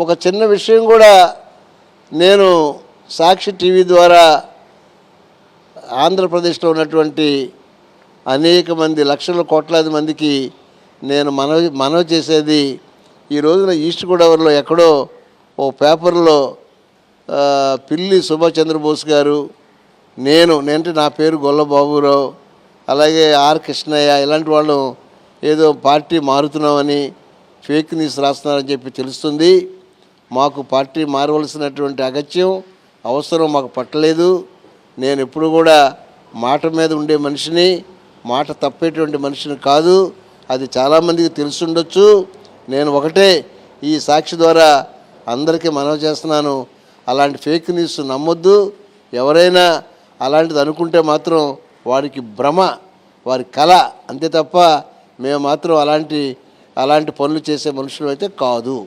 ఒక చిన్న విషయం కూడా నేను సాక్షి టీవీ ద్వారా ఆంధ్రప్రదేశ్లో ఉన్నటువంటి అనేక మంది లక్షల కోట్లాది మందికి నేను మనవి చేసేది, ఈ రోజున ఈస్ట్ గోదావరిలో ఎక్కడో ఓ పేపర్లో పిల్లి సుభాష్ చంద్రబోస్ గారు, నేనంటే నా పేరు గొల్లబాబురావు, అలాగే ఆర్ కృష్ణయ్య ఇలాంటి వాళ్ళు ఏదో పార్టీ మారుతున్నామని ఫేక్ న్యూస్ రాస్తున్నారని చెప్పి తెలుస్తుంది. మాకు పార్టీ మారవలసినటువంటి అగత్యం అవసరం మాకు పట్టలేదు. నేను ఎప్పుడు కూడా మాట మీద ఉండే మనిషిని, మాట తప్పేటువంటి మనిషిని కాదు. అది చాలామందికి తెలుసుండొచ్చు. నేను ఒకటే ఈ సాక్షి ద్వారా అందరికీ మనవి చేస్తున్నాను, అలాంటి ఫేక్ న్యూస్ నమ్మొద్దు. ఎవరైనా అలాంటిది అనుకుంటే మాత్రం వారికి భ్రమ, వారి కళ అంతే తప్ప మేము మాత్రం అలాంటి పనులు చేసే మనుషులు అయితే కాదు.